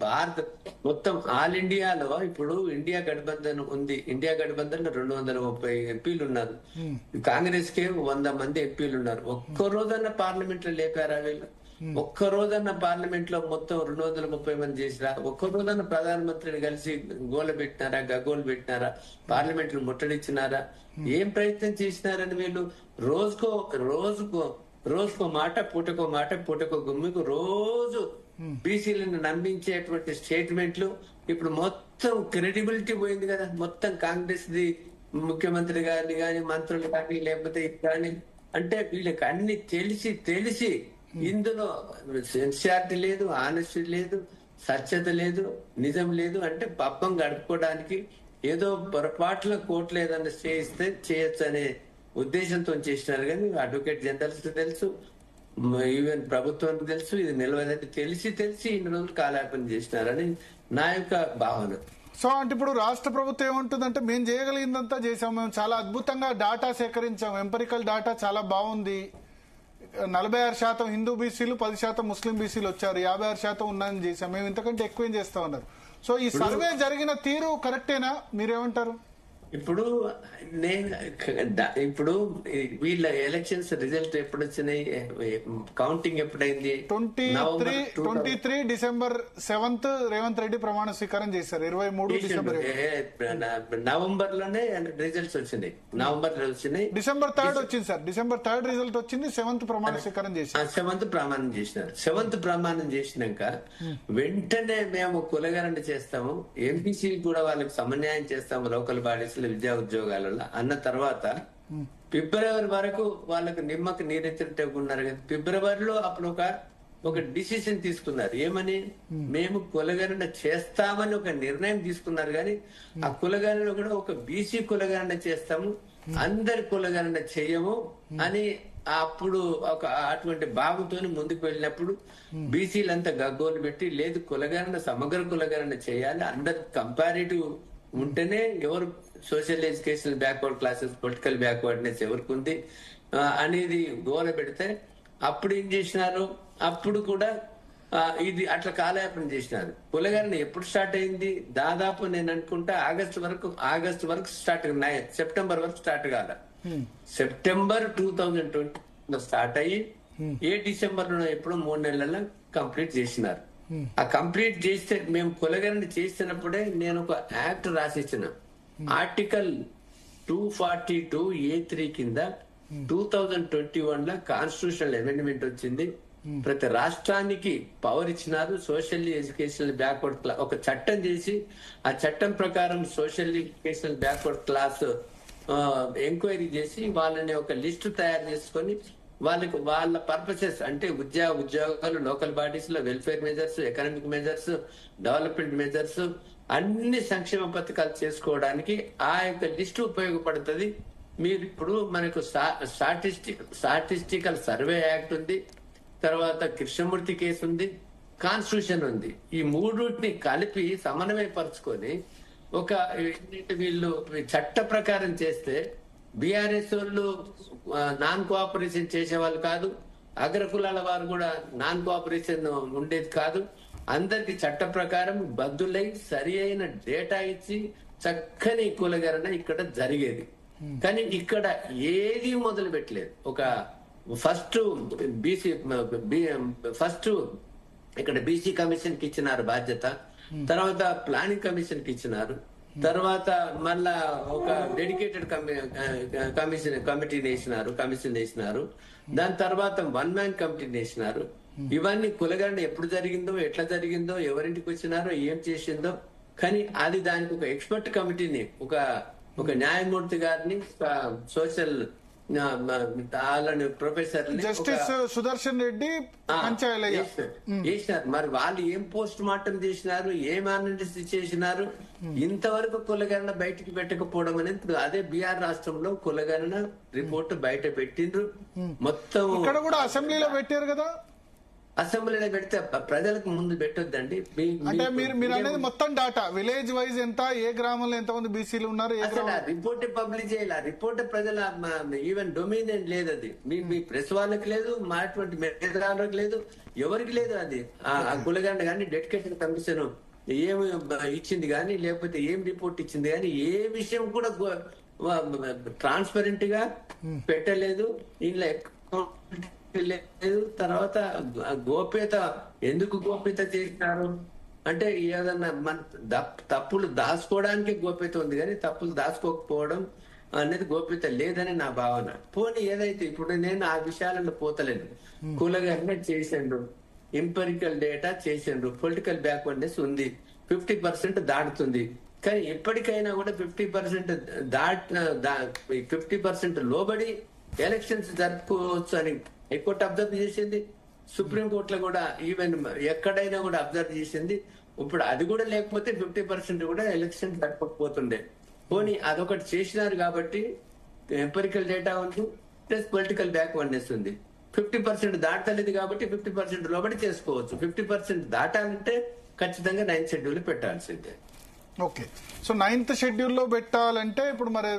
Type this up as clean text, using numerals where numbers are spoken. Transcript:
భారత మొత్తం ఆల్ ఇండియాలో ఇప్పుడు ఇండియా గఠబంధన్ ఉంది. ఇండియా గఠబంధన్ 230 ఎంపీలు ఉన్నారు. కాంగ్రెస్ కే 100 మంది ఎంపీలు ఉన్నారు. ఒక్క రోజన్న పార్లమెంట్ లో లేపారా వీళ్ళు? ఒక్క రోజన్న పార్లమెంట్ లో మొత్తం 230 మంది చేసిరా? ఒక్క రోజన్న ప్రధానమంత్రిని కలిసి గోల పెట్టినారా, గగోలు పెట్టినారా, పార్లమెంట్ ను ముట్టడిచ్చినారా? ఏం ప్రయత్నం చేసినారని వీళ్ళు రోజుకో మాట, పూటకో గుమ్మికు రోజు బీసీలను నమ్మించేటువంటి స్టేట్మెంట్లు. ఇప్పుడు మొత్తం క్రెడిబిలిటీ పోయింది కదా. మొత్తం కాంగ్రెస్ ది ముఖ్యమంత్రి గారిని గాని, మంత్రులు కానీ, లేకపోతే కానీ, అంటే వీళ్ళకి అన్ని తెలిసి ఇందులో సిన్సియారిటీ లేదు, ఆనెస్టీ లేదు, సత్యత లేదు, నిజం లేదు. అంటే పబ్బం గడుపుకోవడానికి ఏదో పొరపాట్ల కోట్లు ఏదన్నా చేయిస్తే చేయొచ్చు అనే ఉద్దేశంతో చేసినారు. కానీ అడ్వకేట్ జనరల్స్ తెలుసు, ఈవెన్ ప్రభుత్వానికి తెలుసు ఇది నిలవదని తెలిసి ఇన్ని రోజులు కాలాపన చేసినారని నా యొక్క భావన. సో అంటే ఇప్పుడు రాష్ట్ర ప్రభుత్వం ఏమంటుందంటే మేము చేయగలిగిందంతా చేసాం, మేము చాలా అద్భుతంగా డాటా సేకరించాం, ఎంపరికల్ డాటా చాలా బాగుంది, 46% హిందూ బీసీలు, 10% ముస్లిం బీసీలు వచ్చారు, 56% ఉన్నాయని చేశాం, మేము ఇంతకంటే ఎక్కువేం చేస్తా ఉన్నారు. సో ఈ సర్వే జరిగిన తీరు కరెక్టేనా? మీరేమంటారు? ఇప్పుడు వీళ్ళ ఎలక్షన్స్ రిజల్ట్ ఎప్పుడు వచ్చినాయి? కౌంటింగ్ ఎప్పుడైంది? 23 డిసెంబర్ 7 రేవంత్ రెడ్డి ప్రమాణ స్వీకారం చేశారు. 23 డిసెంబర్ నవంబర్ లోనే రిజల్ట్స్ వచ్చినాయి. నవంబర్ లో వచ్చినాయి. డిసెంబర్ 3 వచ్చింది సార్. డిసెంబర్ 3 రిజల్ట్ వచ్చింది. 7th ప్రమాణ స్వీకారం చేశారు. 7th ప్రమాణం చేసినారు. 7th ప్రమాణం చేసినాక వెంటనే మేము కులగరణ చేస్తాము, ఎంపీసీ కూడా వాళ్ళకి సమన్యాయం చేస్తాము లోకల్ బాడీస్ విద్యా ఉద్యోగాలలో అన్న తర్వాత ఫిబ్రవరి వరకు వాళ్ళకు నిమ్మకు నీరెత్తినట్టు ఉన్నారు కదా. ఫిబ్రవరిలో అప్పుడు ఒక డిసిషన్ తీసుకున్నారు. ఏమని? మేము కులగణన చేస్తామని ఒక నిర్ణయం తీసుకున్నారు. కానీ ఆ కులగణన కూడా ఒక బీసీ కులగణన చేస్తాము, అందరి కులగణన చెయ్యము అని అప్పుడు అటువంటి భావంతో ముందుకు వెళ్ళినప్పుడు బీసీలంతా గగ్గోలు పెట్టి లేదు కులగణన సమగ్ర కులగణన చేయాలి, అందరు కంపారిటివ్ ఉంటేనే ఎవరు social education backward classes, political backwardness ఎవరికి ఉంది అనేది గోల పెడితే అప్పుడు ఏం చేసినారు? అప్పుడు కూడా ఇది అట్లా కాలయాపన చేసినారు. కులగణన ఎప్పుడు స్టార్ట్ అయింది? దాదాపు నేను అనుకుంటా ఆగస్టు వరకు స్టార్ట్, సెప్టెంబర్ వరకు స్టార్ట్ కాల. సెప్టెంబర్ 2020 స్టార్ట్ అయ్యి డిసెంబర్ ఎప్పుడు 3 నెలల్లో కంప్లీట్ చేసినారు. ఆ కంప్లీట్ చేస్తే మేము కులగణన చేసినప్పుడే నేను ఒక యాక్ట్ రాసిచ్చిన. ఆర్టికల్ 242A3 కింద 2021 లో కాన్స్టిట్యూషనల్ అమెండ్మెంట్ వచ్చింది. ప్రతి రాష్ట్రానికి పవర్ ఇచ్చినారు. సోషల్లీ ఎడ్యుకేషనల్ బ్యాక్వర్డ్ క్లాస్ ఒక చట్టం చేసి ఆ చట్టం ప్రకారం socially educational backward class enquiry చేసి వాళ్ళని ఒక లిస్ట్ తయారు చేసుకొని వాళ్ళ పర్పసెస్ అంటే ఉద్యోగాలు, లోకల్ బాడీస్ లో welfare measures, economic measures, development measures, అన్ని సంక్షేమ పథకాలు చేసుకోవడానికి ఆ యొక్క లిస్టు ఉపయోగపడుతుంది. మీరు ఇప్పుడు మనకు స్టాటిస్టికల్ సర్వే యాక్ట్ ఉంది, తర్వాత కృష్ణమూర్తి కేసు ఉంది, కాన్స్టిట్యూషన్ ఉంది. ఈ మూడుని కలిపి సమన్వయపరుచుకొని వీళ్ళు చట్ట ప్రకారం చేస్తే బీఆర్ఎస్ వాళ్ళు నాన్ కోఆపరేషన్ చేసేవాళ్ళు కాదు, అగ్రకులాల వారు కూడా నాన్ కోఆపరేషన్ ఉండేది కాదు. అందరికి చట్ట ప్రకారం బద్దులై సరి అయిన డేటా ఇచ్చి చక్కని కులగణన ఇక్కడ జరిగేది. కానీ ఇక్కడ ఏది మొదలు పెట్టలేదు. ఫస్ట్ ఇక్కడ బీసీ కమిషన్ కి ఇచ్చినారు బాధ్యత, తర్వాత ప్లానింగ్ కమిషన్ కి ఇచ్చినారు, తర్వాత మళ్ళా ఒక డెడికేటెడ్ కమిషన్ వేసినారు. దాని తర్వాత 1 man కమిటీని వేసినారు. ఇవన్నీ కులగణన ఎప్పుడు జరిగిందో, ఎట్లా జరిగిందో, ఎవరింటికి వచ్చినారో, ఏం చేసిందో, కానీ అది దానికి ఒక ఎక్స్పర్ట్ కమిటీని, ఒక న్యాయమూర్తి గారిని, social professor justice Sudarshan Reddy చేసినారు. మరి వాళ్ళు ఏం పోస్ట్ మార్టం చేసినారు, ఏం అనాలిసిస్ చేసినారు? ఇంతవరకు కులగణన బయటికి పెట్టకపోవడం అనేది అదే బీహార్ రాష్ట్రంలో కులగణన రిపోర్ట్ బయట పెట్టిండ్రు. మొత్తం ఇక్కడ కూడా అసెంబ్లీలో పెట్టారు కదా. అసెంబ్లీలో పెడితే ప్రజలకు ముందు పెట్టొద్దండి. అంటే మీరు అనేది మొత్తం డాటా విలేజ్ వైజ్ ఎంత, ఏ గ్రామంలో ఎంతమంది బీసీలు ఉన్నారు, ఏ అసలు ఆ రిపోర్ట్ పబ్లిష్ చేయాలి. ఆ రిపోర్ట్ ప్రజల ఈవెన్ డొమినియన్ లేదు. అది మీ ప్రెస్ వాళ్ళకి లేదు, మా అటువంటి మేధావులకు లేదు, ఎవరికి లేదు. అది ఆ కులగండ కానీ డెడికేటెడ్ కమిషన్ ఏమి ఇచ్చింది కానీ, లేకపోతే ఏం రిపోర్ట్ ఇచ్చింది కానీ, ఏ విషయం కూడా ట్రాన్స్పరెంట్ గా పెట్టలేదు. ఇంట్లో లేదు. తర్వాత గోప్యత ఎందుకు గోప్యత చేసినారు అంటే, ఏదన్నా మన తప్పులు దాచుకోవడానికి గోప్యత ఉంది కానీ తప్పులు దాచుకోకపోవడం అనేది గోప్యత లేదని నా భావన. పోనీ ఏదైతే ఇప్పుడు నేను ఆ విషయాలను పోతలేను. కూలగానే చేసిండ్రు, ఎంపెరికల్ డేటా చేసిండ్రు, పొలిటికల్ బ్యాక్వర్డ్నెస్ ఉంది, 50% దాటుతుంది. కానీ ఎప్పటికైనా కూడా 50% 50% లోబడి ఎలక్షన్స్ జరుపుకోవచ్చు అని హైకోర్టు అబ్జర్వ్ చేసింది. సుప్రీంకోర్టులో కూడా ఈవెన్ ఎక్కడైనా కూడా అబ్జర్వ్ చేసింది. ఇప్పుడు అది కూడా లేకపోతే 50% కూడా ఎలక్షన్ జరపకపోతుండే. పోనీ అదొకటి చేసినారు కాబట్టి ఎంపెరికల్ డేటా ఉంది, ప్లస్ పొలిటికల్ బ్యాక్వర్డ్నెస్ ఉంది. 50% దాటలేదు కాబట్టి 50% లోబడి చేసుకోవచ్చు. 50% దాటాలంటే ఖచ్చితంగా 9th షెడ్యూల్ పెట్టాల్సిందే. ఓకే. సో 9th షెడ్యూల్లో పెట్టాలంటే ఇప్పుడు మరి